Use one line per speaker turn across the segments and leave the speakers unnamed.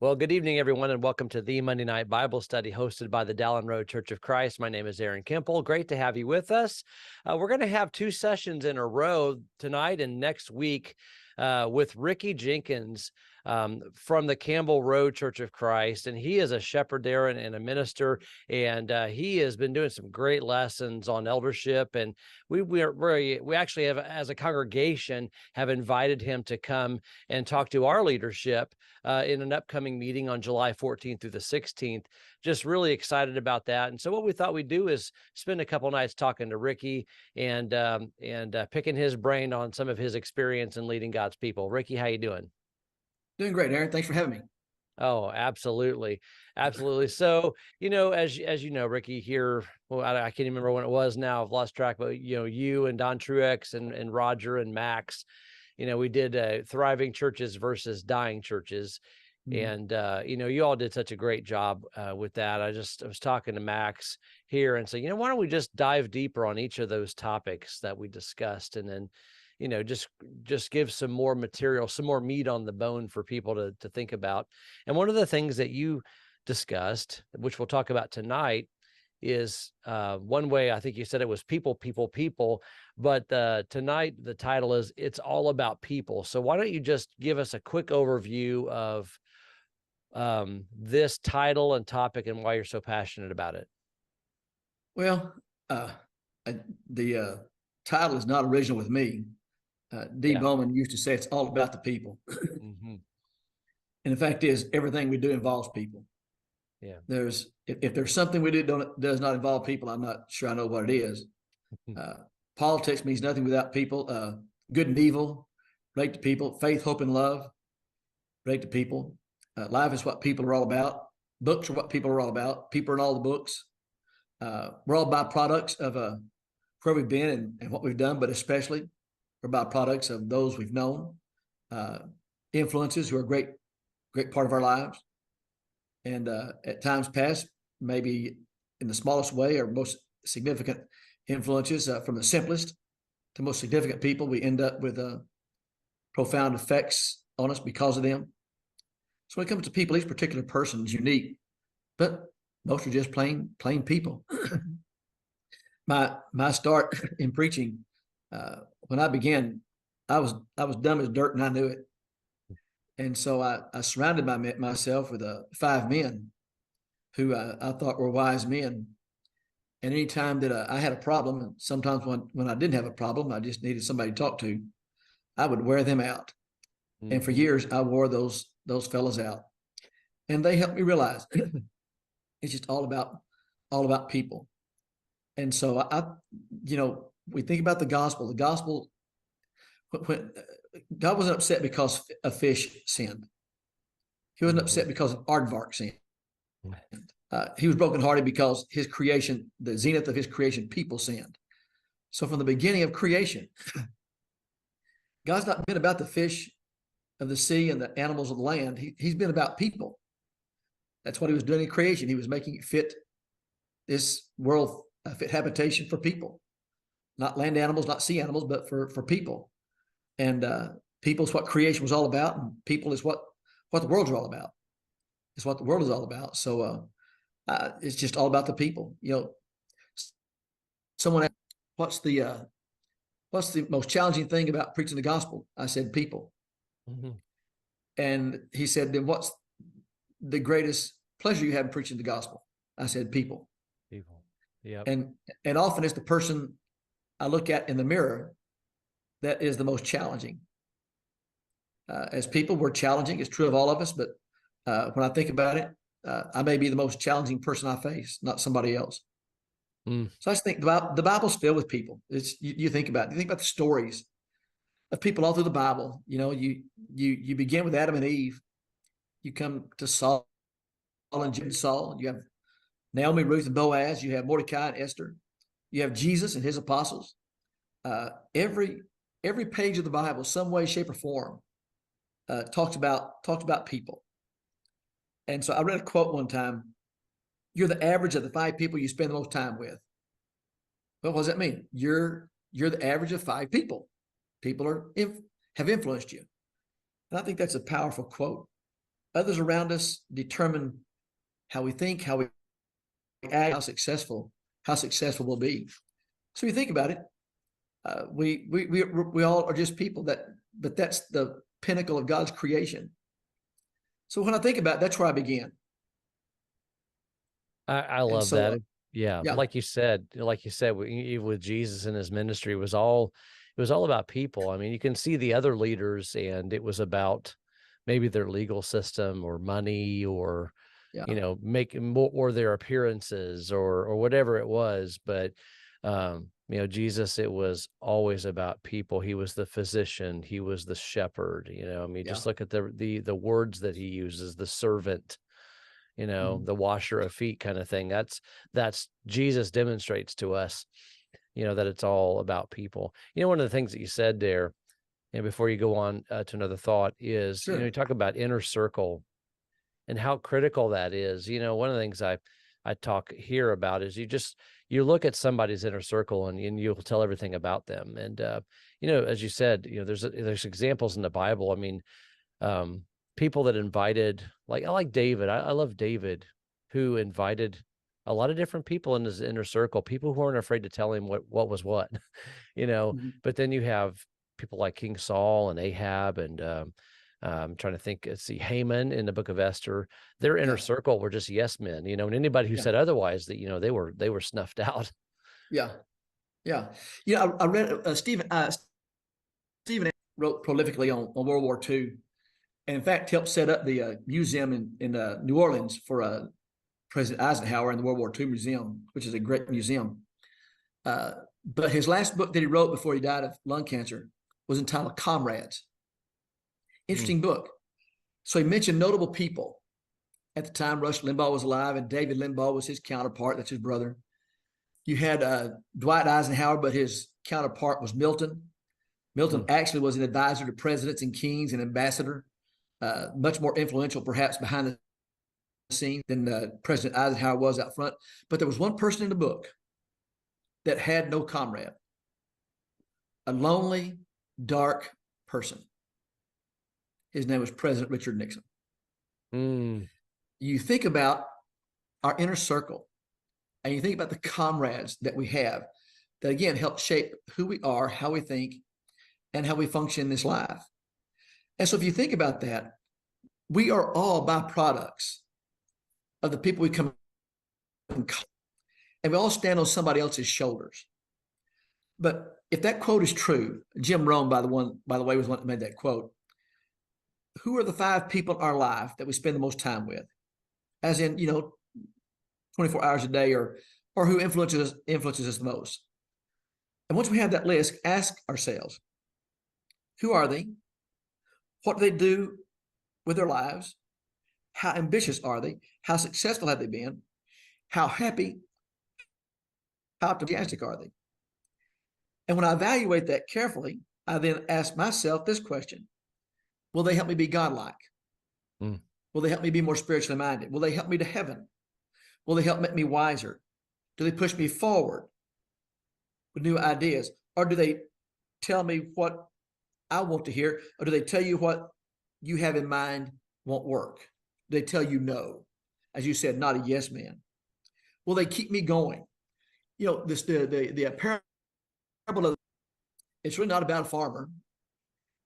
Well, good evening, everyone, and welcome to the Monday Night Bible Study hosted by the Dallin Road Church of Christ. My name is Aaron Kemple. Great to have you with us. We're going to have two sessions in a row tonight and next week with Rickie Jenkins from the Kemple Road Church of Christ. And he is a shepherd there and a minister, and he has been doing some great lessons on eldership. And we actually have, as a congregation, have invited him to come and talk to our leadership in an upcoming meeting on July 14th through the 16th. Just really excited about that. And so what we thought we'd do is spend a couple nights talking to Rickie and picking his brain on some of his experience in leading God's people. Rickie, how you doing?
Doing great, Aaron. Thanks for having me.
Oh, absolutely. Absolutely. So, as you know, Rickie, here, well, I can't even remember when it was now. I've lost track, but, you and Don Truex and Roger and Max, we did thriving churches versus dying churches. And, you all did such a great job with that. I was talking to Max here and say, why don't we just dive deeper on each of those topics that we discussed, and then, just give some more material, some more meat on the bone for people to think about. And one of the things that you discussed, which we'll talk about tonight, is one way. I think you said it was people, but tonight the title is It's All About People. So why don't you just give us a quick overview of this title and topic and why you're so passionate about it?
Well, the title is not original with me. D. Bowman used to say it's all about the people.
Mm-hmm.
And the fact is, everything we do involves people.
Yeah.
If there's something we do does not involve people, I'm not sure I know what it is. Politics means nothing without people. Good and evil relate to people. Faith, hope, and love relate to people. Life is what people are all about. Books are what people are all about. People are in all the books. We're all byproducts of where we've been and what we've done, but especially we're byproducts of those we've known, influences who are a great part of our lives. And at times past, maybe in the smallest way or most significant influences, from the simplest to most significant people, we end up with profound effects on us because of them. So when it comes to people, each particular person is unique, but most are just plain people. My start in preaching, when I began, I was dumb as dirt and I knew it. And so I surrounded myself with 5 men who I thought were wise men. And anytime that I had a problem, and sometimes when I didn't have a problem, I just needed somebody to talk to, I would wear them out. Mm-hmm. And for years, I wore those fellas out. And they helped me realize it's just all about people. And so we think about the gospel. The gospel, when God wasn't upset because a fish sinned. He wasn't upset because an aardvark sinned. He was brokenhearted because his creation, the zenith of his creation, people sinned. So from the beginning of creation, God's not been about the fish of the sea and the animals of the land. He's been about people. That's what he was doing in creation. He was making it fit this world, fit habitation for people, not land animals, not sea animals, but for people. And people is what creation was all about, and people is what the world's all about. It's what the world is all about. So it's just all about the people. Someone asked, what's the most challenging thing about preaching the gospel? I said, people. Mm-hmm. And he said, then what's the greatest pleasure you have in preaching the gospel? I said, people.
People. Yeah.
And often it's the person I look at in the mirror that is the most challenging. As people, we're challenging. It's true of all of us. But when I think about it, I may be the most challenging person I face, not somebody else. Mm. So I just think the Bible's filled with people. You think about it. You think about the stories of people all through the Bible. You begin with Adam and Eve. You come to Saul and Jude and Saul. You have Naomi, Ruth, and Boaz. You have Mordecai and Esther. You have Jesus and his apostles. Every page of the Bible, some way, shape, or form, talks about people. And so I read a quote one time: "You're the average of the 5 people you spend the most time with." Well, what does that mean? You're the average of 5 people. People have influenced you, and I think that's a powerful quote. others around us determine how we think, how we act, how successful we'll be. So you think about it, we all are just people but that's the pinnacle of God's creation. So when I think about it, that's where I began.
I
And
love
so,
that. Yeah,
yeah.
like you said, even with Jesus and his ministry, it was all about people. I mean, you can see the other leaders, and it was about maybe their legal system or money or
Yeah.
making more or their appearances or whatever it was. But Jesus, it was always about people. He was the physician, he was the shepherd. I mean,
Yeah.
just look at the words that he uses, the servant,
Mhm.
the washer of feet kind of thing. That's Jesus demonstrates to us, that it's all about people. One of the things that you said there, and before you go on to another thought is, you
Sure.
talk about inner circle and how critical that is. One of the things I talk here about is you look at somebody's inner circle and you'll tell everything about them. And as you said, there's examples in the Bible. I mean, people that invited, like I like David. I love David, who invited a lot of different people in his inner circle, people who aren't afraid to tell him what was what,
Mhm.
but then you have people like King Saul and Ahab and I'm trying to think. Let's see, Haman in the Book of Esther. Their inner
Yeah.
circle were just yes men, and anybody who
Yeah.
said otherwise, that they were snuffed out.
Yeah. Yeah. I read Stephen wrote prolifically on World War II, and in fact helped set up the museum in New Orleans for President Eisenhower and the World War II Museum, which is a great museum. Uh, but his last book that he wrote before he died of lung cancer was entitled Comrades.
Mm,
Interesting book. So he mentioned notable people. At the time, Rush Limbaugh was alive, and David Limbaugh was his counterpart. That's his brother. You had Dwight Eisenhower, but his counterpart was Milton. Milton
mm,
actually was an advisor to presidents and kings and ambassador, much more influential perhaps behind the scenes than President Eisenhower was out front. But there was one person in the book that had no comrade, a lonely, dark person. His name was President Richard Nixon.
mm,
You think about our inner circle, and you think about the comrades that we have that, again, help shape who we are, how we think, and how we function in this life. And so if you think about that, we are all byproducts of the people we come in, and we all stand on somebody else's shoulders. But if that quote is true, Jim Rohn, by the way, was the one that made that quote. Who are the 5 people in our life that we spend the most time with? As in, 24 hours a day, or who influences us the most. And once we have that list, ask ourselves, who are they? What do they do with their lives? How ambitious are they? How successful have they been? How happy, how enthusiastic are they? And when I evaluate that carefully, I then ask myself this question: will they help me be godlike?
mm.
Will they help me be more spiritually minded? Will they help me to heaven? Will they help make me wiser? Do they push me forward with new ideas? Or do they tell me what I want to hear? Or do they tell you what you have in mind won't work? Do they tell you no? As you said, not a yes man. Will they keep me going? The parable of, it's really not about a farmer.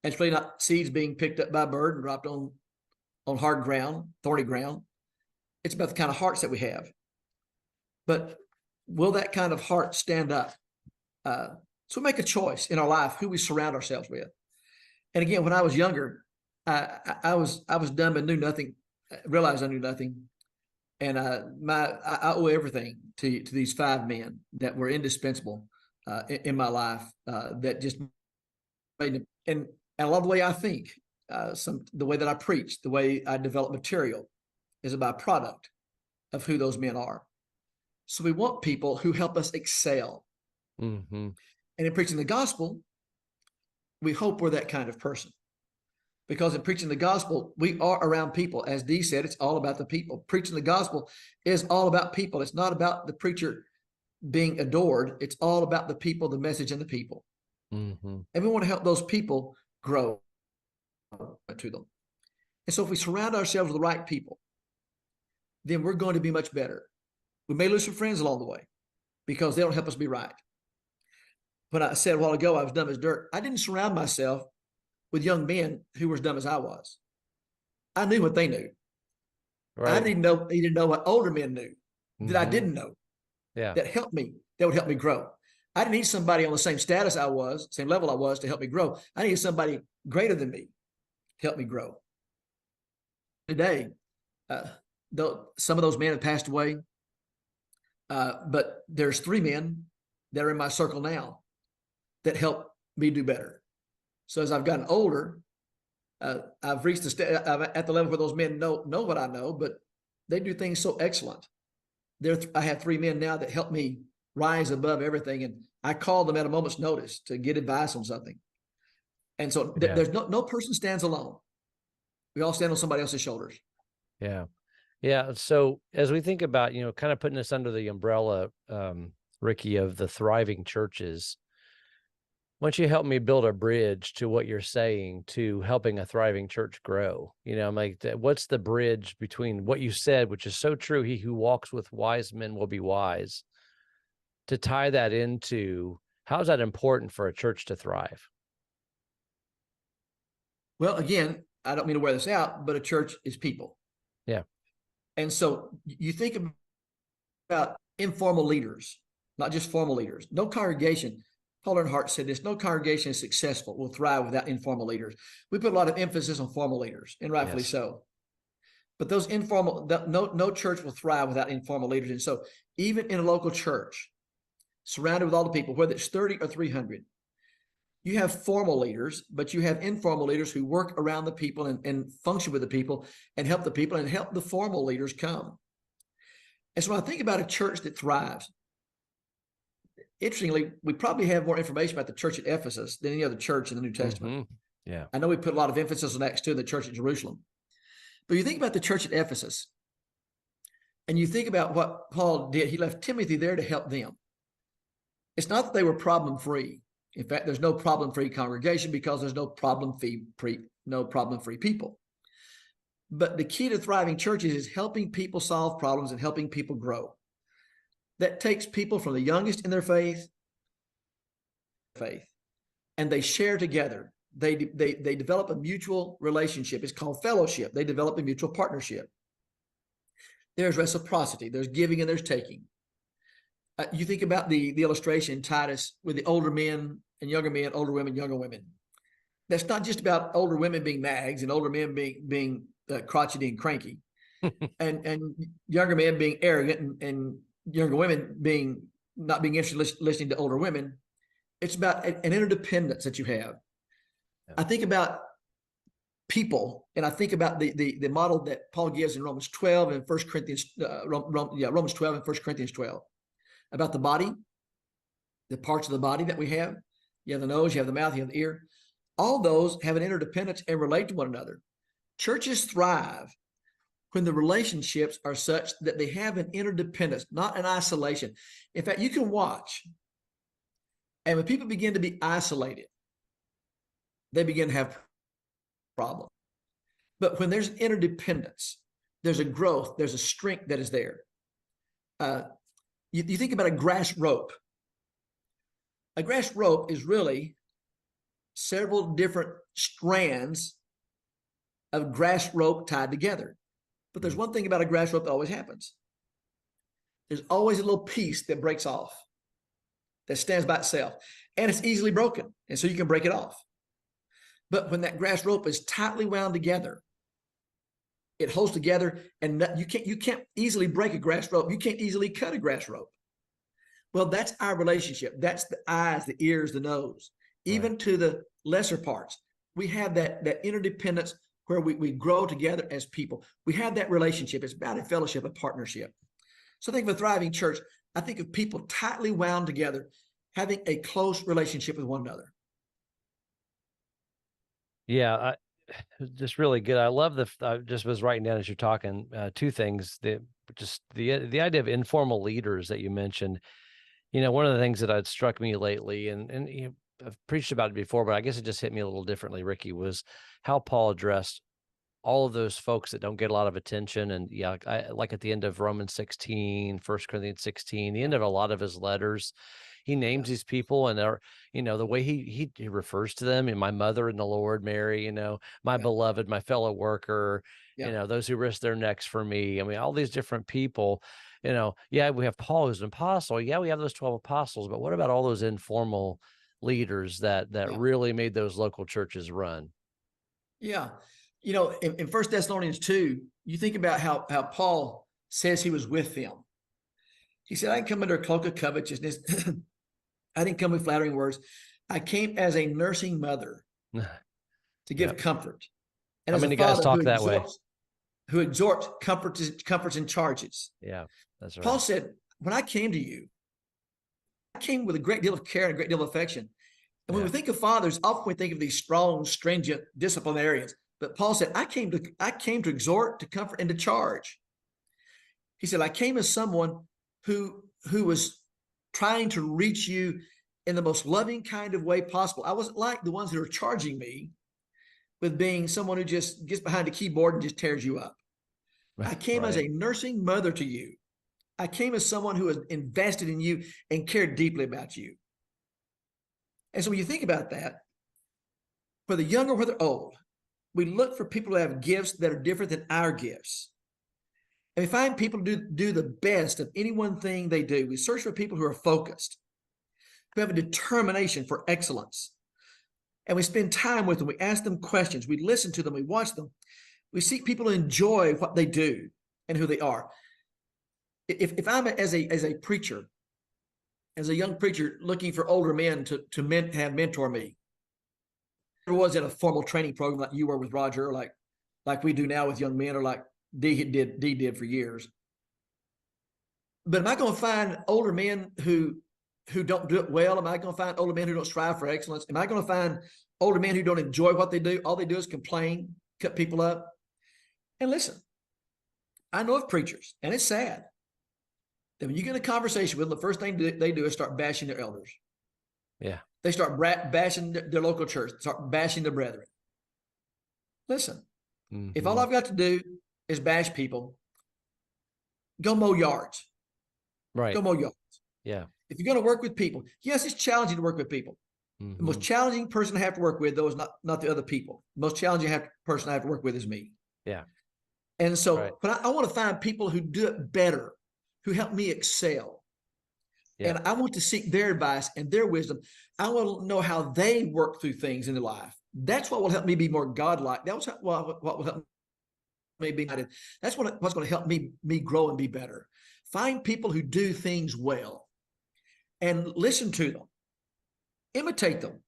It's really not seeds being picked up by a bird and dropped on hard ground, thorny ground. It's about the kind of hearts that we have. But will that kind of heart stand up? So we make a choice in our life who we surround ourselves with. And again, when I was younger, I was dumb and knew nothing, realized I knew nothing, and I owe everything to these 5 men that were indispensable in my life, that just made, and I love the way I think. The way that I preach, the way I develop material, is a byproduct of who those men are. So we want people who help us excel.
Mm-hmm.
And in preaching the gospel, we hope we're that kind of person. Because in preaching the gospel, we are around people. As Dee said, it's all about the people. Preaching the gospel is all about people. It's not about the preacher being adored. It's all about the people, the message, and the people.
Mm-hmm.
And we want to help those people grow to them. And so if we surround ourselves with the right people, then we're going to be much better. We may lose some friends along the way because they don't help us be right. When I said a while ago I was dumb as dirt, I didn't surround myself with young men who were as dumb as I was. I knew what they knew. I
Right.
didn't know what older men knew that I
Mm-hmm.
didn't know,
Yeah.
that helped me, that would help me grow. I didn't need somebody on the same status I was, same level I was, to help me grow. I needed somebody greater than me to help me grow. Today, though some of those men have passed away, but there's 3 men that are in my circle now that help me do better. So as I've gotten older, I've reached I'm at the level where those men know what I know, but they do things so excellent. I have 3 men now that help me rise above everything, and I call them at a moment's notice to get advice on something. And so
Yeah.
there's no person stands alone. We all stand on somebody else's shoulders.
Yeah. Yeah. So as we think about, kind of putting this under the umbrella, Rickie, of the thriving churches, why don't you help me build a bridge to what you're saying to helping a thriving church grow? I'm like, what's the bridge between what you said, which is so true, he who walks with wise men will be wise, to tie that into how is that important for a church to thrive?
Well, again, I don't mean to wear this out, but a church is people.
Yeah.
And so you think about informal leaders, not just formal leaders. No congregation, Paul Earnhardt said this, no congregation is successful, will thrive without informal leaders. We put a lot of emphasis on formal leaders, and rightfully
Yes.
so. But those informal, no church will thrive without informal leaders. And so even in a local church, surrounded with all the people, whether it's 30 or 300, you have formal leaders, but you have informal leaders who work around the people and function with the people and help the people and help the formal leaders come. And so when I think about a church that thrives, interestingly, we probably have more information about the church at Ephesus than any other church in the New Testament.
Mm-hmm. Yeah.
I know we put a lot of emphasis on Acts 2, the church at Jerusalem. But you think about the church at Ephesus, and you think about what Paul did. He left Timothy there to help them. It's not that they were problem-free. In fact, there's no problem-free congregation because there's no problem-free people. But the key to thriving churches is helping people solve problems and helping people grow. That takes people from the youngest in their faith, and they share together. They develop a mutual relationship. It's called fellowship. They develop a mutual partnership. There's reciprocity. There's giving and there's taking. You think about the illustration in Titus with the older men and younger men, older women, younger women. That's not just about older women being nags and older men being crotchety and cranky, and younger men being arrogant and younger women not being interested in listening to older women. It's about an interdependence that you have. Yeah. I think about people, and I think about the model that Paul gives in Romans 12 and 1 Corinthians, Romans 12 and 1 Corinthians 12, about the body, the parts of the body that we have. You have the nose, you have the mouth, you have the ear. All those have an interdependence and relate to one another. Churches thrive when the relationships are such that they have an interdependence, not an isolation. In fact, you can watch, and when people begin to be isolated, they begin to have problems. But when there's interdependence, there's a growth, there's a strength that is there. You think about a grass rope. A grass rope is really several different strands of grass rope tied together. But there's one thing about a grass rope that always happens. There's always a little piece that breaks off, that stands by itself, and it's easily broken, and so you can break it off. But when that grass rope is tightly wound together, it holds together, and you can't easily break a grass rope. You can't easily cut a grass rope. Well, that's our relationship. That's the eyes, the ears, the nose, even to the lesser parts. We have that interdependence where we grow together as people. We have that relationship. It's about a fellowship, a partnership. So I think of a thriving church. I think of people tightly wound together, having a close relationship with one another.
Yeah, just really good. I love I just was writing down as you're talking, 2 things, the idea of informal leaders that you mentioned. One of the things that had struck me lately, and I've preached about it before, but I guess it just hit me a little differently, Rickie, was how Paul addressed all of those folks that don't get a lot of attention. And yeah, like at the end of Romans 16, 1 Corinthians 16, the end of a lot of his letters, he names these people, and they're, the way he refers to them, and my mother in the Lord, Mary, my
Yeah.
beloved, my fellow worker,
Yeah.
those who risk their necks for me. I mean, all these different people, yeah, we have Paul who's an apostle. Yeah, we have those 12 apostles, but what about all those informal leaders that
Yeah.
really made those local churches run?
Yeah. In 1 Thessalonians 2, you think about how Paul says he was with them. He said, I didn't come under a cloak of covetousness. I didn't come with flattering words. I came as a nursing mother to
Yeah.
give comfort, and
How
as a
many guys
father
talk that way?
who exhorts, comforts, and charges.
Yeah, that's
Paul
right.
said, when I came to you, I came with a great deal of care and a great deal of affection. And when
Yeah.
we think of fathers, often we think of these strong, stringent disciplinarians. But Paul said, I came to exhort, to comfort, and to charge. He said, I came as someone who was trying to reach you in the most loving kind of way possible. I wasn't like the ones that are charging me with being someone who just gets behind a keyboard and just tears you up. I came as
Right.
a nursing mother to you. I came as someone who has invested in you and cared deeply about you. And so when you think about that, whether young or whether old, we look for people who have gifts that are different than our gifts. And we find people do the best of any one thing they do. We search for people who are focused, who have a determination for excellence. And we spend time with them. We ask them questions. We listen to them. We watch them. We seek people who enjoy what they do and who they are. If I'm as a preacher, as a young preacher looking for older men to have mentor me, I was in a formal training program like you were with Roger, or like we do now with young men, or like D did for years. But am I going to find older men who don't do it well? Am I going to find older men who don't strive for excellence? Am I going to find older men who don't enjoy what they do? All they do is complain, cut people up. And listen, I know of preachers, and it's sad that when you get in a conversation with them, the first thing they do is start bashing their elders.
Yeah.
They start bashing their local church, start bashing their brethren. Listen, if all I've got to do is bash people, go mow yards.
Right.
Go mow yards.
Yeah.
If you're going to work with people, yes, it's challenging to work with people. The most challenging person I have to work with, though, is not the other people. The most challenging person I have to work with is me.
Yeah.
And so,
Right.
but I want to find people who do it better, who help me excel.
Yeah.
And I want to seek their advice and their wisdom. I want to know how they work through things in their life. That's what will help me be more godlike. That's what will help me be united. That's what's going to help me grow and be better. Find people who do things well and listen to them. Imitate them.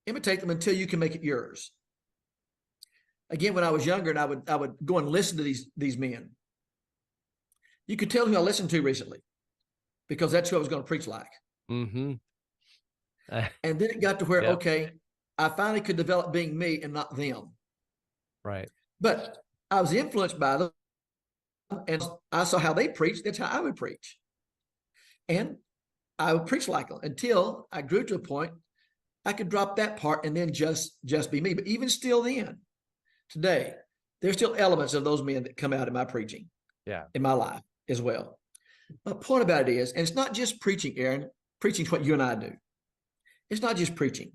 Imitate them until you can make it yours. Again, when I was younger, and I would go and listen to these men. You could tell who I listened to recently, because that's who I was going to preach like.
Mm-hmm.
And then it got to where,
Yep.
okay, I finally could develop being me and not them.
Right.
But I was influenced by them, and I saw how they preached. That's how I would preach. And I would preach like them until I grew to a point I could drop that part and then just be me. But even still then, today, there's still elements of those men that come out in my preaching.
Yeah.
In my life as well. My point about it is, and it's not just preaching, Aaron. Preaching is what you and I do. It's not just preaching.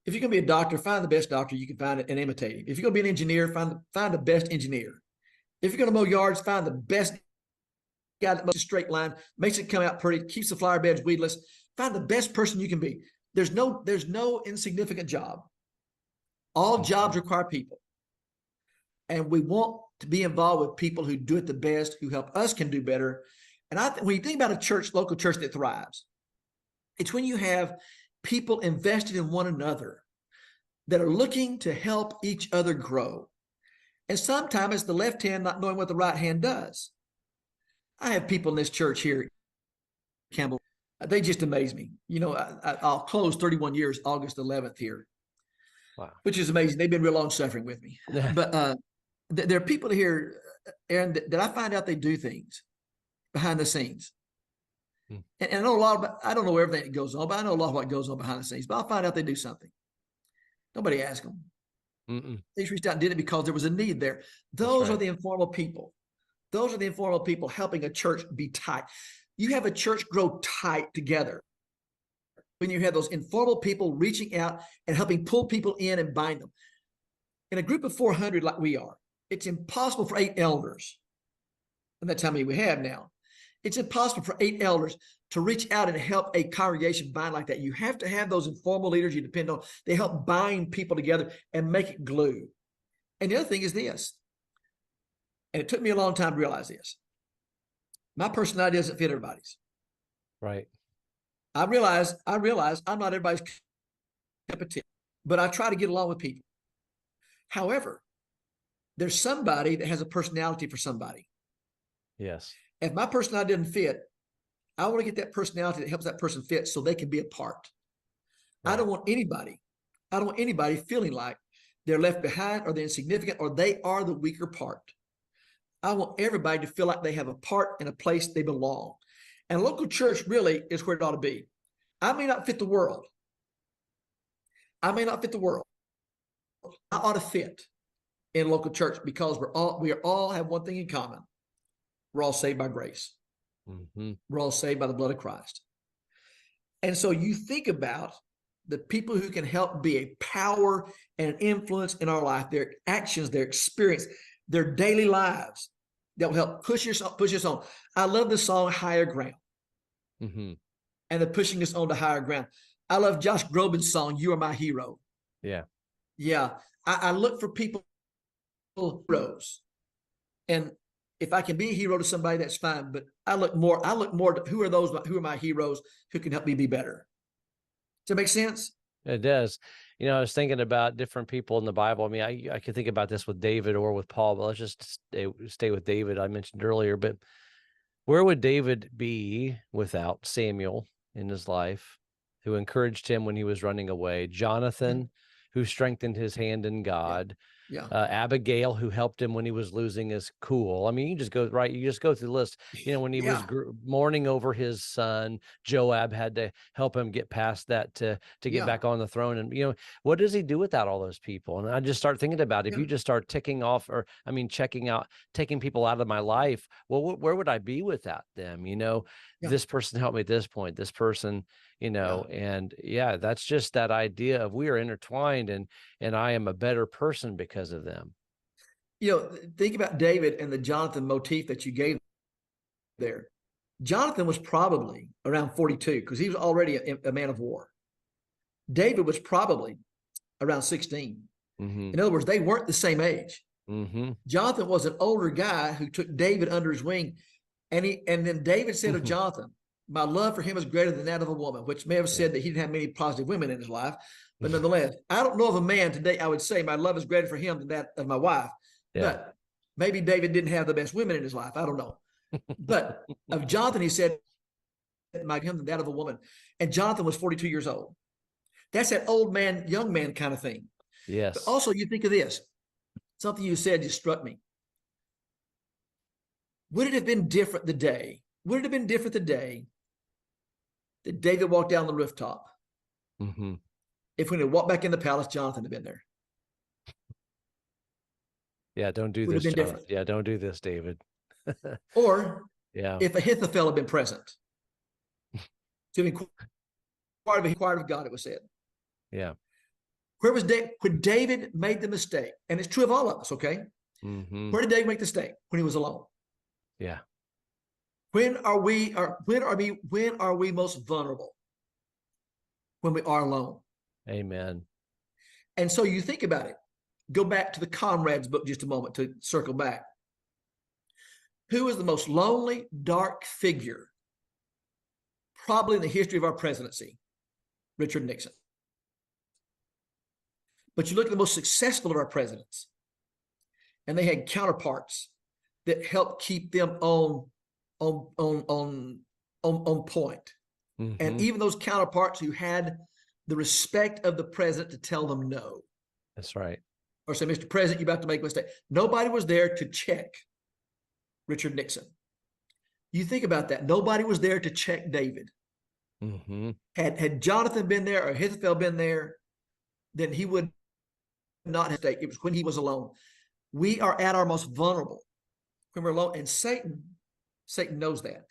If you're going to be a doctor, find the best doctor you can find and imitate him. If you're going to be an engineer, find the best engineer. If you're going to mow yards, find the best guy that mows a straight line, makes it come out pretty, keeps the flower beds weedless. Find the best person you can be. There's no insignificant job. All jobs require people. And we want to be involved with people who do it the best, who help us can do better. And when you think about a church, local church that thrives, it's when you have people invested in one another that are looking to help each other grow. And sometimes it's the left hand not knowing what the right hand does. I have people in this church here, Kemple, they just amaze me. I'll close 31 years, August 11th here.
Wow.
Which is amazing. They've been real long suffering with me. But there are people here, Aaron, that I find out they do things behind the scenes. And I know a lot about, I don't know everything that goes on, but I know a lot of what goes on behind the scenes. But I'll find out they do something. Nobody asks them.
Mm-mm.
They reached out and did it because there was a need there.
That's
Those are
right.
the informal people. Those are the informal people helping a church be tight. You have a church grow tight together when you have those informal people reaching out and helping pull people in and bind them. In a group of 400 like we are, it's impossible for 8 elders, and that's how many we have now. It's impossible for 8 elders to reach out and help a congregation bind like that. You have to have those informal leaders you depend on. They help bind people together and make it glue. And the other thing is this, and it took me a long time to realize this. My personality doesn't fit everybody's.
Right.
I realize I'm not everybody's cup of tea, but I try to get along with people. However, there's somebody that has a personality for somebody.
Yes.
If my personality doesn't fit, I want to get that personality that helps that person fit so they can be a part.
Right.
I don't want anybody feeling like they're left behind or they're insignificant or they are the weaker part. I want everybody to feel like they have a part and a place they belong. And a local church really is where it ought to be. I may not fit the world. I ought to fit in local church because we all have one thing in common. We're all saved by grace.
Mm-hmm.
We're all saved by the blood of Christ. And so you think about the people who can help be a power and an influence in our life, their actions, their experience, their daily lives that will help push us on. I love the song Higher Ground.
Mm-hmm.
And the pushing us on to higher ground. I love Josh Groban's song, You Are My Hero.
Yeah.
Yeah. I look for people, heroes. And if I can be a hero to somebody, that's fine. But I look more to who are my heroes who can help me be better. Does that make sense?
It does. I was thinking about different people in the Bible. I mean, I could think about this with David or with Paul, but let's just stay with David. I mentioned earlier, but where would David be without Samuel in his life, who encouraged him when he was running away? Jonathan, who strengthened his hand in God.
Yeah.
Abigail, who helped him when he was losing his cool. I mean, you just go through the list. When he was mourning over his son, Joab had to help him get past that to get back on the throne. And what does he do without all those people? And I just start thinking about if you just start ticking off, or checking out, taking people out of my life. Well, where would I be without them? This person helped me at this point. This person, and that's just that idea of we are intertwined, and I am a better person because of them.
Think about David and the Jonathan motif that you gave there. Jonathan was probably around 42 because he was already a man of war. David was probably around 16.
Mm-hmm.
In other words, they weren't the same age.
Mm-hmm.
Jonathan was an older guy who took David under his wing. And then David said of Jonathan, my love for him is greater than that of a woman, which may have said that he didn't have many positive women in his life. But nonetheless, I don't know of a man today I would say my love is greater for him than that of my wife. Yeah. But maybe David didn't have the best women in his life. I don't know. But of Jonathan, he said, my him than that of a woman. And Jonathan was 42 years old. That's that old man, young man kind of thing.
Yes.
But also, you think of this. Something you said just struck me. Would it have been different the day? Would it have been different the day that David walked down the rooftop?
Mm-hmm.
If when he walked back in the palace, Jonathan had been there.
Yeah, don't do this. Yeah, don't do this, David.
Or
yeah,
if Ahithophel had been present to inquire of God, it was said.
Yeah.
Where was David? When David made the mistake, and it's true of all of us, okay?
Mm-hmm.
Where did David make the mistake? When he was alone.
Yeah.
When are we most vulnerable? When we are alone.
Amen.
And so you think about it. Go back to the Comrades book just a moment to circle back. Who is the most lonely, dark figure probably in the history of our presidency? Richard Nixon. But you look at the most successful of our presidents, and they had counterparts that helped keep them on point. Mm-hmm. And even those counterparts who had the respect of the president to tell them no.
That's right.
Or say, Mr. President, you're about to make a mistake. Nobody was there to check Richard Nixon. You think about that. Nobody was there to check David.
Mm-hmm.
Had Jonathan been there or Ahithophel been there, then he would not in a state. It was when he was alone. We are at our most vulnerable when we're alone, and Satan knows that.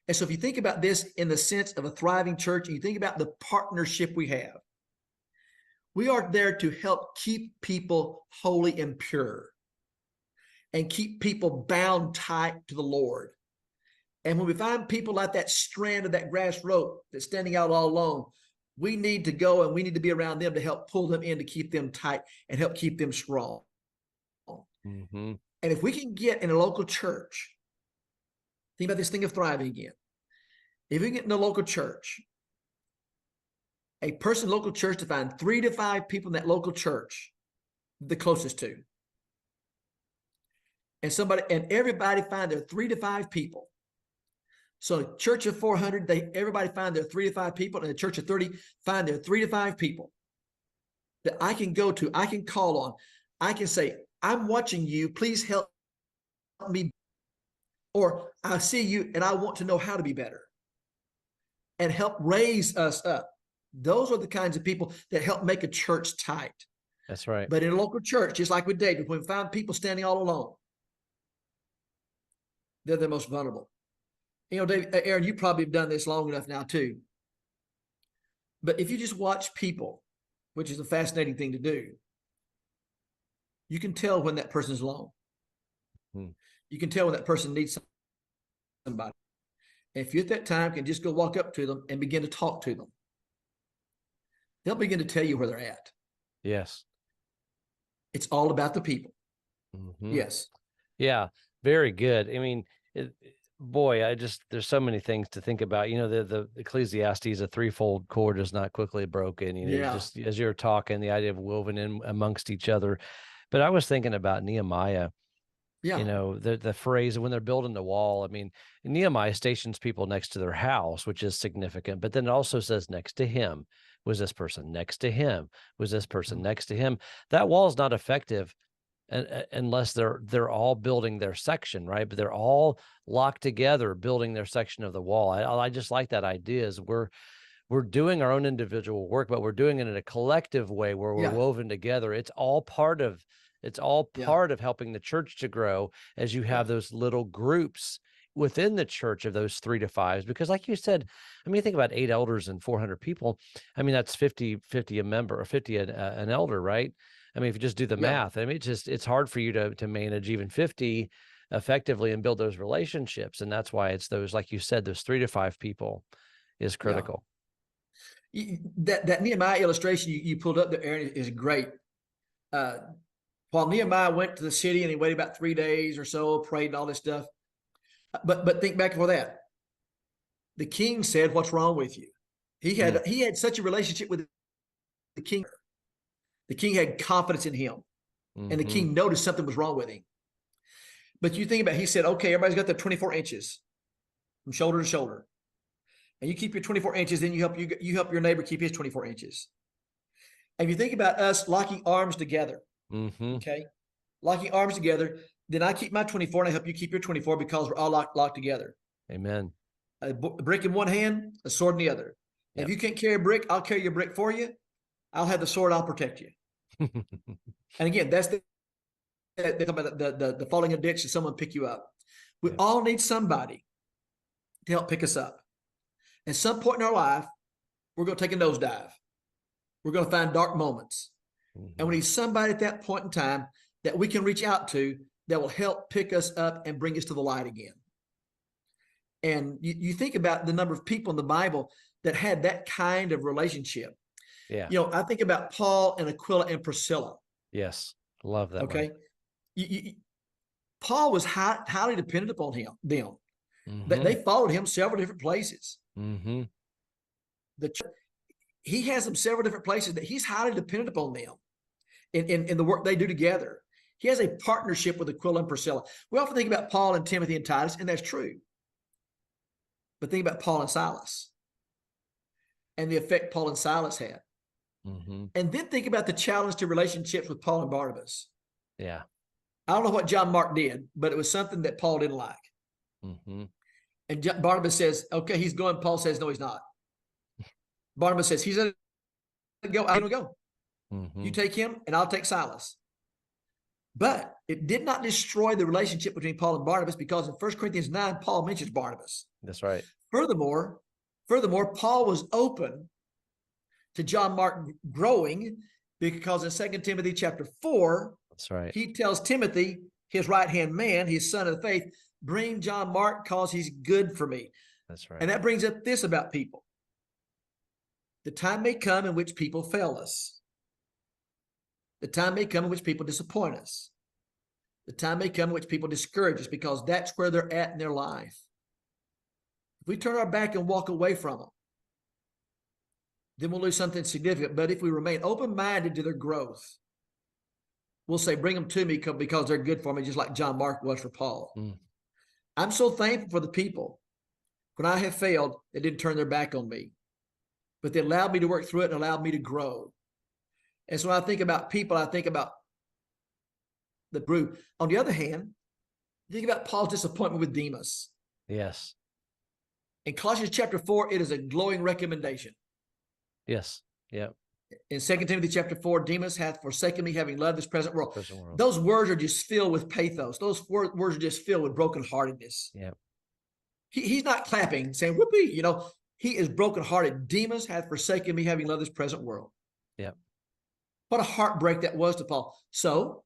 And so if you think about this in the sense of a thriving church, and you think about the partnership we have, we are there to help keep people holy and pure and keep people bound tight to the Lord. And when we find people like that strand of that grass rope that's standing out all alone, we need to go and we need to be around them to help pull them in, to keep them tight and help keep them strong.
Mm-hmm.
And if we can get in a local church, think about this thing of thriving again. If we get in a local church, a person in local church to find 3 to 5 people in that local church, the closest to, and everybody find their 3 to 5 people. So a church of 400, everybody find their 3 to 5 people, and a church of 30 find their 3 to 5 people that I can go to, I can call on, I can say, I'm watching you, please help me. Or I see you and I want to know how to be better and help raise us up. Those are the kinds of people that help make a church tight.
That's right.
But in a local church, just like with David, when we found people standing all alone, they're the most vulnerable. You know, David, Aaron, you probably have done this long enough now too. But if you just watch people, which is a fascinating thing to do, you can tell when that person is alone. You can tell when that person needs somebody. And if you at that time can just go walk up to them and begin to talk to them, they'll begin to tell you where they're at.
Yes.
It's all about the people.
Mm-hmm.
Yes.
Yeah. Very good. I mean, boy, there's so many things to think about. You know, the Ecclesiastes, a threefold cord is not quickly broken. You know, just as you're talking, the idea of woven in amongst each other. But I was thinking about Nehemiah.
Yeah.
You know, the phrase when they're building the wall. I mean, Nehemiah stations people next to their house, which is significant. But then it also says next to him was this person, next to him was this person, next to him. That wall is not effective unless they're all building their section, right? But they're all locked together, building their section of the wall. I just like that idea. Is we're doing our own individual work, but we're doing it in a collective way where we're woven together. It's all part of helping the church to grow as you have those little groups within the church of those 3 to 5s. Because like you said, I mean, think about 8 elders and 400 people. I mean, that's 50 a member or 50 an elder, right? I mean, if you just do the math, I mean, it's hard for you to manage even 50 effectively and build those relationships. And that's why it's those, like you said, those 3 to 5 people is critical.
That Nehemiah illustration you pulled up there, Aaron, is great. While Nehemiah went to the city and he waited about 3 days or so, prayed and all this stuff. But think back before that. The king said, "What's wrong with you?" He had such a relationship with the king. The king had confidence in him, and the king noticed something was wrong with him. But you think about it, he said, "Okay, everybody's got their 24 inches from shoulder to shoulder, and you keep your 24 inches, then you help your neighbor keep his 24 inches." And if you think about us locking arms together, okay, locking arms together, then I keep my 24 and I help you keep your 24 because we're all locked together.
Amen.
A brick in one hand, a sword in the other. Yep. If you can't carry a brick, I'll carry your brick for you. I'll have the sword. I'll protect you. And again, that's the falling in a ditch and someone pick you up. We all need somebody to help pick us up. At some point in our life, we're going to take a nosedive. We're going to find dark moments. And we need somebody at that point in time that we can reach out to that will help pick us up and bring us to the light again. And you think about the number of people in the Bible that had that kind of relationship. Yeah. You know, I think about Paul and Aquila and Priscilla.
Yes. Love that.
Okay. Paul was highly dependent upon them. They followed him several different places. He has them several different places that he's highly dependent upon them in the work they do together. He has a partnership with Aquila and Priscilla. We often think about Paul and Timothy and Titus, and that's true. But think about Paul and Silas and the effect Paul and Silas had. And then think about the challenge to relationships with Paul and Barnabas. Yeah. I don't know what John Mark did, but it was something that Paul didn't like. And Barnabas says, okay, he's going. Paul says, no, he's not. Barnabas says, he's going to go. I'm going to go. You
Mhm.
take him and I'll take Silas. But it did not destroy the relationship between Paul and Barnabas, because in 1 Corinthians 9, Paul mentions Barnabas.
That's right.
Furthermore, Paul was open to John Mark growing, because in 2 Timothy chapter 4,
That's right.
he tells Timothy, his right-hand man, his son of the faith, bring John Mark because he's good for me.
That's
And
right.
that brings up this about people. The time may come in which people fail us. The time may come in which people disappoint us. The time may come in which people discourage us, because that's where they're at in their life. If we turn our back and walk away from them, then we'll lose something significant. But if we remain open-minded to their growth, we'll say, bring them to me because they're good for me, just like John Mark was for Paul.
Mm.
I'm so thankful for the people, when I have failed, they didn't turn their back on me, but they allowed me to work through it and allowed me to grow. And so when I think about people, I think about the group. On the other hand, think about Paul's disappointment with Demas.
Yes.
In Colossians chapter 4, it is a glowing recommendation.
Yes. Yep.
In 2 Timothy chapter 4, Demas hath forsaken me, having loved this present world.
Present world.
Those words are just filled with pathos. Those words are just filled with brokenheartedness.
Yep.
He's not clapping, saying, whoopee, he is brokenhearted. Demas hath forsaken me, having loved this present world.
Yep.
What a heartbreak that was to Paul. So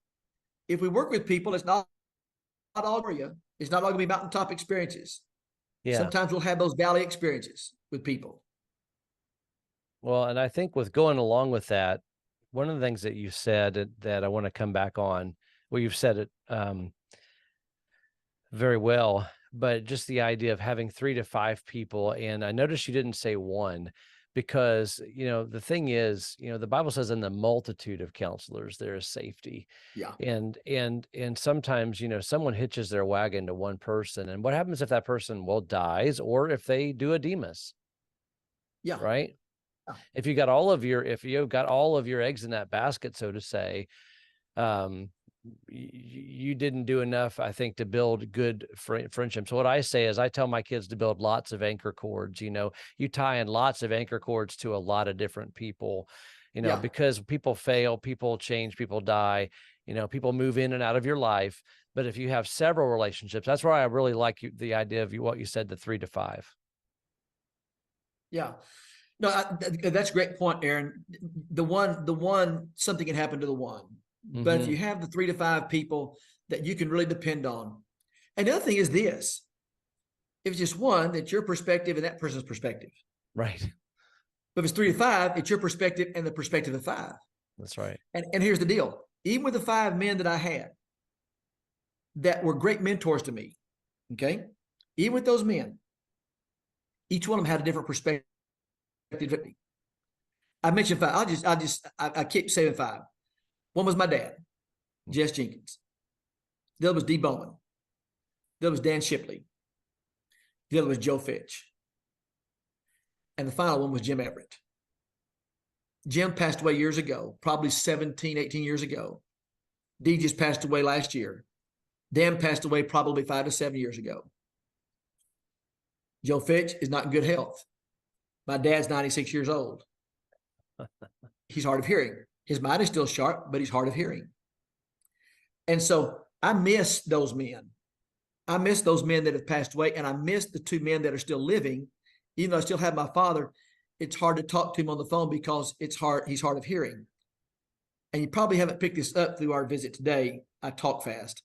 if we work with people, it's not all for you. It's not all going to be mountaintop experiences.
Yeah.
Sometimes we'll have those valley experiences with people.
Well, and I think with going along with that, one of the things that you said that I want to come back on, well, you've said it very well, but just the idea of having 3 to 5 people. And I noticed you didn't say one, because, the thing is, the Bible says in the multitude of counselors, there is safety.
Yeah.
And sometimes, someone hitches their wagon to one person. And what happens if that person, dies, or if they do a Demas?
Yeah.
Right.
Yeah.
If you've got all of your eggs in that basket, so to say, you didn't do enough, I think, to build good friendships. What I say is, I tell my kids to build lots of anchor cords. You tie in lots of anchor cords to a lot of different people,
Yeah.
because people fail, people change, people die, people move in and out of your life. But if you have several relationships, that's why I really like the idea of what you said, the 3 to 5.
Yeah. No, that's a great point, Aaron. The one, something can happen to the one. But if you have the 3 to 5 people that you can really depend on. And the other thing is this: if it's just one, that's your perspective and that person's perspective.
Right.
But if it's 3 to 5, it's your perspective and the perspective of 5.
That's right.
And here's the deal: even with the 5 men that I had that were great mentors to me, okay, even with those men, each one of them had a different perspective. I mentioned 5. I keep saying 5. One was my dad, Jess Jenkins. The other was D. Bowman. The other was Dan Shipley. The other was Joe Fitch. And the final one was Jim Everett. Jim passed away years ago, probably 17, 18 years ago. D just passed away last year. Dan passed away probably 5 to 7 years ago. Joe Fitch is not in good health. My dad's 96 years old. He's hard of hearing. His mind is still sharp, but he's hard of hearing. And so I miss those men. I miss those men that have passed away, and I miss the 2 men that are still living. Even though I still have my father, it's hard to talk to him on the phone because it's hard. He's hard of hearing. And you probably haven't picked this up through our visit today. I talk fast.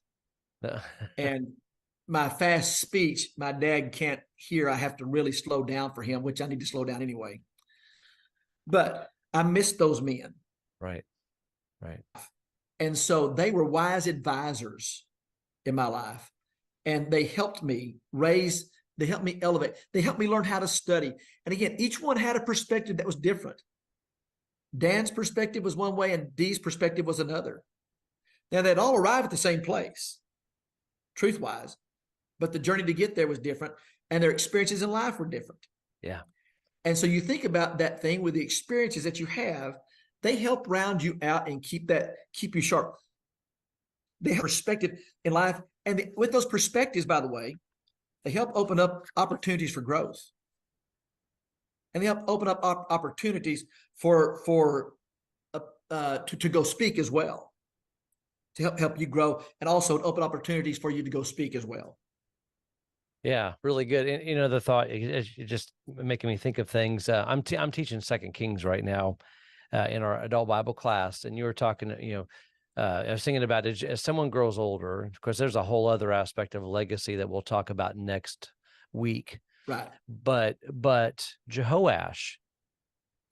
And my fast speech, my dad can't hear. I have to really slow down for him, which I need to slow down anyway. But I miss those men.
Right. Right.
And so they were wise advisors in my life. And they helped me raise, they helped me elevate, they helped me learn how to study. And again, each one had a perspective that was different. Dan's perspective was one way and Dee's perspective was another. Now they'd all arrive at the same place, truth-wise, but the journey to get there was different and their experiences in life were different.
Yeah.
And so you think about that thing with the experiences that you have, they help round you out and keep you sharp. They have perspective in life. And with those perspectives, by the way, they help open up opportunities for growth. And they help open up opportunities for to go speak as well, to help you grow, and also to open opportunities for you to go speak as well.
Yeah, really good. And the thought is just making me think of things. I'm teaching Second Kings right now in our adult Bible class, and you were talking. I was thinking about it as someone grows older. Of course, there's a whole other aspect of legacy that we'll talk about next week.
Right.
But Jehoash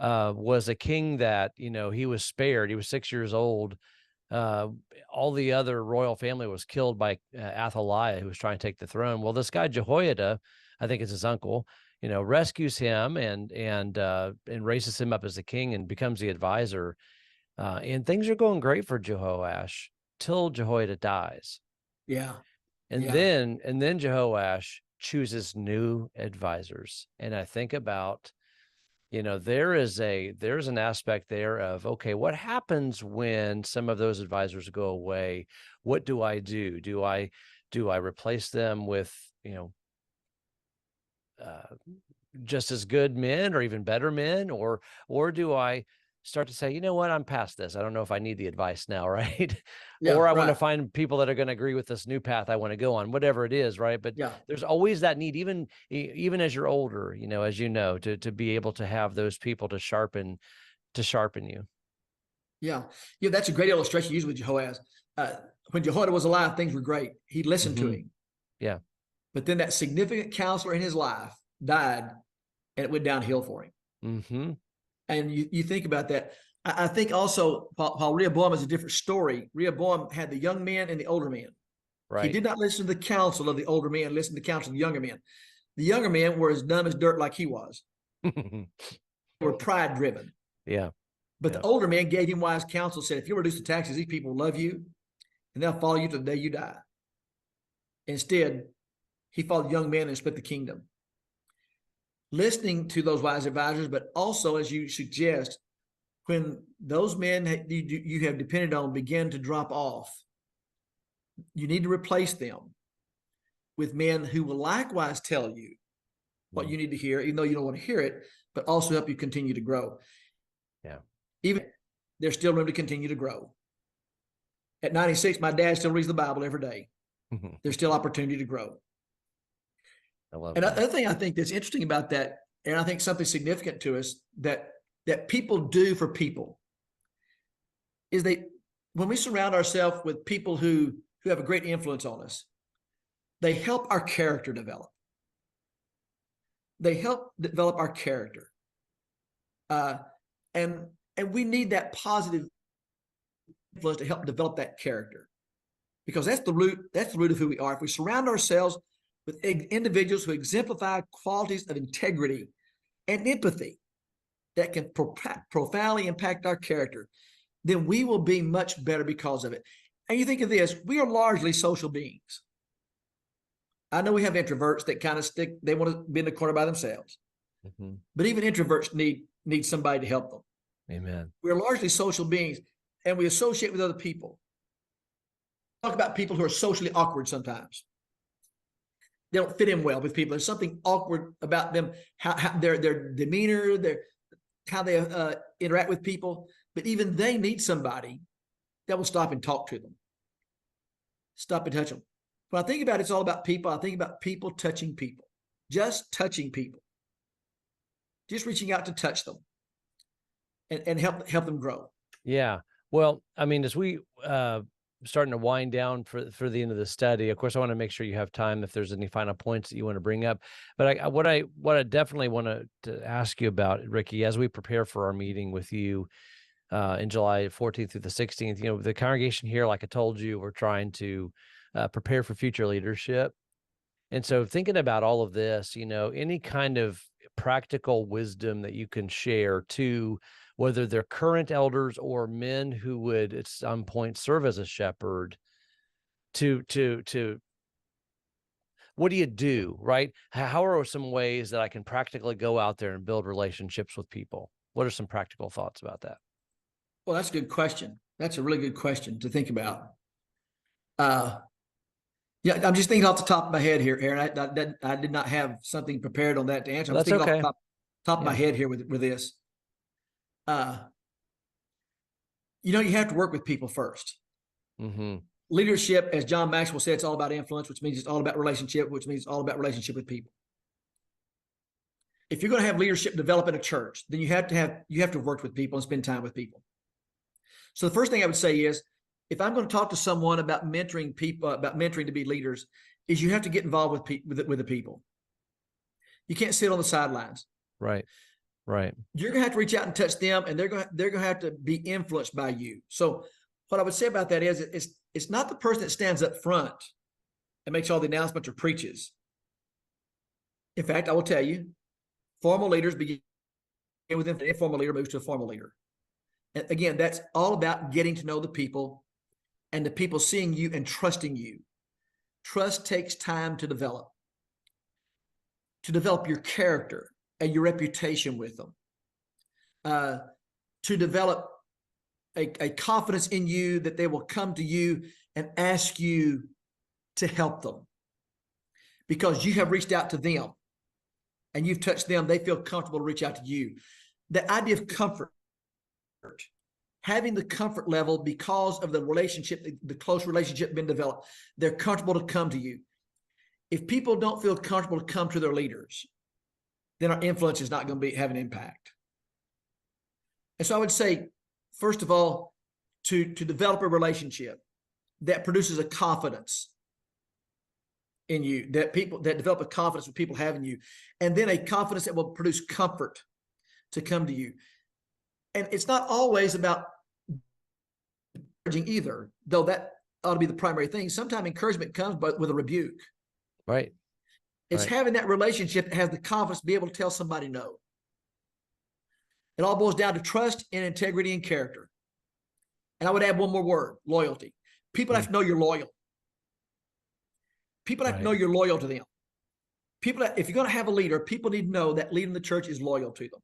was a king that he was spared. He was 6 years old. All the other royal family was killed by Athaliah, who was trying to take the throne. Well, this guy Jehoiada, I think it's his uncle, rescues him and raises him up as the king and becomes the advisor. And things are going great for Jehoash till Jehoiada dies.
Yeah.
And then Jehoash chooses new advisors. And I think about, there's an aspect there of, okay, what happens when some of those advisors go away? What do I do? Do I replace them with, just as good men or even better men, or do I start to say, you know what, I'm past this. I don't know if I need the advice now, right?
Yeah.
Or I want to
Right.
find people that are going to agree with this new path I want to go on, whatever it is, right? But
Yeah.
there's always that need, even as you're older, as to be able to have those people to sharpen you.
Yeah. Yeah. That's a great illustration used with Jehoaz. When Jehoiada was alive, things were great. He listened to him.
Yeah.
But then that significant counselor in his life died, and it went downhill for him.
Mm-hmm.
And you think about that. I think also, while Rehoboam is a different story, Rehoboam had the young men and the older men.
Right.
He did not listen to the counsel of the older men, listen to the counsel of the younger men. The younger men were as dumb as dirt like he was. They were pride driven.
Yeah.
But the older men gave him wise counsel, said, if you reduce the taxes, these people will love you and they'll follow you to the day you die. Instead, he followed young men and split the kingdom. Listening to those wise advisors, but also, as you suggest, when those men you have depended on begin to drop off, you need to replace them with men who will likewise tell you what you need to hear, even though you don't want to hear it, but also help you continue to grow.
Yeah.
Even there's still room to continue to grow. At 96, my dad still reads the Bible every day. There's still opportunity to grow.
I love
and
that.
another thing I think that's interesting about that, and I think something significant to us that people do for people, is when we surround ourselves with people who have a great influence on us, they help our character develop. They help develop our character. And we need that positive influence to help develop that character, because that's the root of who we are. If we surround ourselves with individuals who exemplify qualities of integrity and empathy that can profoundly impact our character, then we will be much better because of it. And you think of this, we are largely social beings. I know we have introverts that kind of they want to be in the corner by themselves. Mm-hmm. But even introverts need somebody to help them.
Amen.
We're largely social beings, and we associate with other people. Talk about people who are socially awkward sometimes. They don't fit in well with people. There's something awkward about them, how their demeanor, how they interact with people. But even they need somebody that will stop and talk to them, stop and touch them. When I think about it, it's all about people. I think about people touching people, just touching people, just reaching out to touch them and help them grow.
Yeah. Well, I mean, as we starting to wind down for the end of the study, of course, I want to make sure you have time if there's any final points that you want to bring up. But what I definitely want to ask you about, Rickie, as we prepare for our meeting with you in July 14th through the 16th, the congregation here, like I told you, we're trying to prepare for future leadership. And so thinking about all of this, any kind of practical wisdom that you can share to whether they're current elders or men who would at some point serve as a shepherd, to what do you do, right? How are some ways that I can practically go out there and build relationships with people? What are some practical thoughts about that?
Well, that's a good question. That's a really good question to think about. Yeah, I'm just thinking off the top of my head here, Aaron. I did not have something prepared on that to answer. I'm
That's
thinking
okay.
off the top of my head here with this. you have to work with people first.
Mm-hmm.
Leadership, as John Maxwell said, it's all about influence, which means it's all about relationship, which means it's all about relationship with people. If you're going to have leadership develop in a church, then you have to work with people and spend time with people. So the first thing I would say is, if I'm going to talk to someone about mentoring people, about mentoring to be leaders, is you have to get involved with the people. You can't sit on the sidelines.
Right. Right.
You're going to have to reach out and touch them, and they're going to have to be influenced by you. So what I would say about that is, it's not the person that stands up front and makes all the announcements or preaches. In fact, I will tell you, formal leaders begin with an informal leader moves to a formal leader. And again, that's all about getting to know the people and the people seeing you and trusting you. Trust takes time to develop your character and your reputation with them, to develop a confidence in you that they will come to you and ask you to help them because you have reached out to them and you've touched them. They feel comfortable to reach out to you. The idea of comfort, having the comfort level because of the relationship, the close relationship been developed, they're comfortable to come to you. If people don't feel comfortable to come to their leaders, then our influence is not going to have an impact. And so I would say, first of all, to develop a relationship that produces a confidence in you, that develop a confidence with people having you, and then a confidence that will produce comfort to come to you. And it's not always about encouraging either, though that ought to be the primary thing. Sometimes encouragement comes with a rebuke.
Right.
It's having that relationship that has the confidence to be able to tell somebody no. It all boils down to trust and integrity and character. And I would add one more word: loyalty. People have to know you're loyal. People have to know you're loyal to them. People, if you're going to have a leader, people need to know that leader in the church is loyal to them.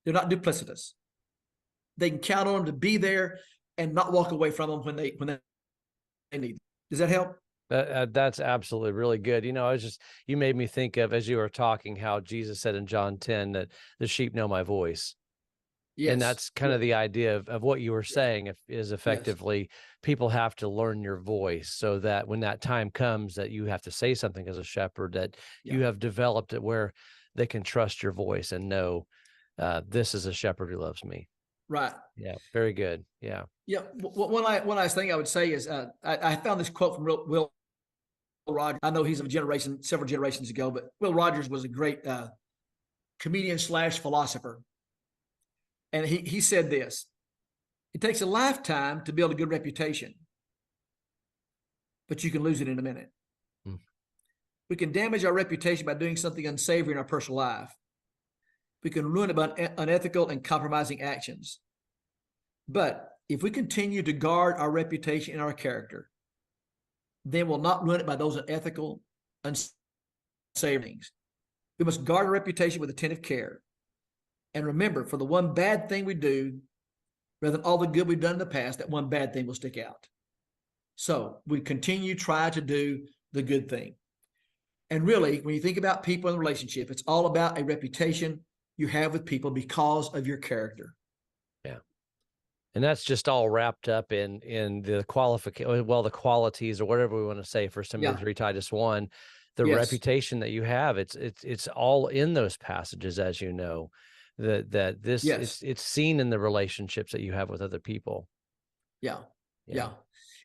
They're not duplicitous. They can count on them to be there and not walk away from them when they need them. Does that help?
That's absolutely really good. You made me think of, as you were talking, how Jesus said in John 10 that the sheep know my voice.
Yes.
And that's kind of the idea of what you were saying is effectively people have to learn your voice so that when that time comes that you have to say something as a shepherd, that you have developed it where they can trust your voice and know this is a shepherd who loves me.
Right.
Yeah. Very good. Yeah.
Yeah. One last thing I would say is I found this quote from Will Rogers. I know he's of a generation, several generations ago, but Will Rogers was a great comedian / philosopher. And he said this: it takes a lifetime to build a good reputation, but you can lose it in a minute. We can damage our reputation by doing something unsavory in our personal life. We can ruin it by unethical and compromising actions. But if we continue to guard our reputation and our character, then we'll not ruin it by those unethical, unsavory things. We must guard our reputation with attentive care. And remember, for the one bad thing we do, rather than all the good we've done in the past, that one bad thing will stick out. So we try to do the good thing. And really, when you think about people in a relationship, it's all about a reputation you have with people because of your character.
Yeah. And that's just all wrapped up in the the qualities, or whatever we want to say, 1 Timothy 3 Titus 1, the reputation that you have. It's all in those passages, as you know, that this it's seen in the relationships that you have with other people. Yeah.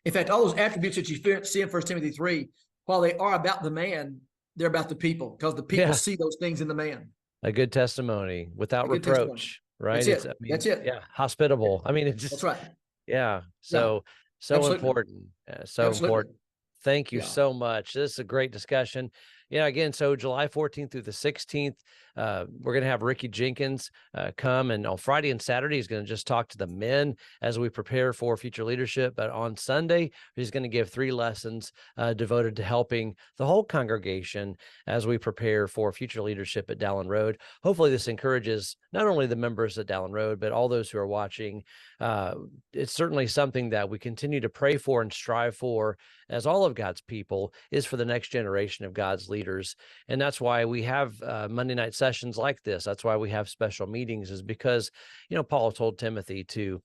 In fact, all those attributes that you see in 1 Timothy 3, while they are about the man, they're about the people, because the people see those things in the man.
A good testimony without reproach, right?
That's it.
Yeah. Hospitable. I mean, it's just,
that's right.
Yeah. So important. So important. Thank you so much. This is a great discussion. Yeah. Again, so July 14th through the 16th, we're going to have Rickie Jenkins come, and on Friday and Saturday, he's going to just talk to the men as we prepare for future leadership. But on Sunday, he's going to give 3 lessons devoted to helping the whole congregation as we prepare for future leadership at Dallin Road. Hopefully this encourages not only the members at Dallin Road, but all those who are watching. It's certainly something that we continue to pray for and strive for, as all of God's people, is for the next generation of God's leaders. And that's why we have Monday night sessions like this. That's why we have special meetings, is because, Paul told Timothy to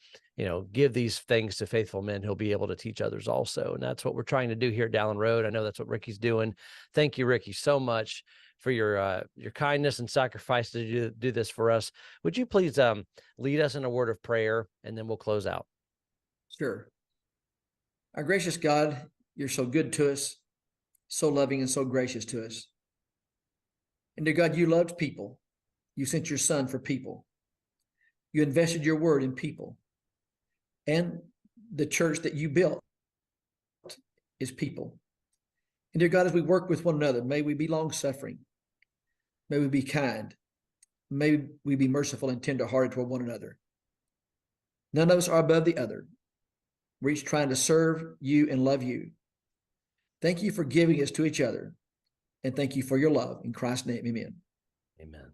give these things to faithful men who'll be able to teach others also. And that's what we're trying to do here at Dowling Road. I know that's what Rickie's doing. Thank you, Rickie, so much for your kindness and sacrifice to do this for us. Would you please lead us in a word of prayer, and then we'll close out?
Sure. Our gracious God, you're so good to us, so loving and so gracious to us. And dear God, you loved people. You sent your son for people. You invested your word in people. And the church that you built is people. And dear God, as we work with one another, may we be long-suffering. May we be kind. May we be merciful and tender-hearted toward one another. None of us are above the other. We're each trying to serve you and love you. Thank you for giving us to each other. And thank you for your love. In Christ's name, amen.
Amen.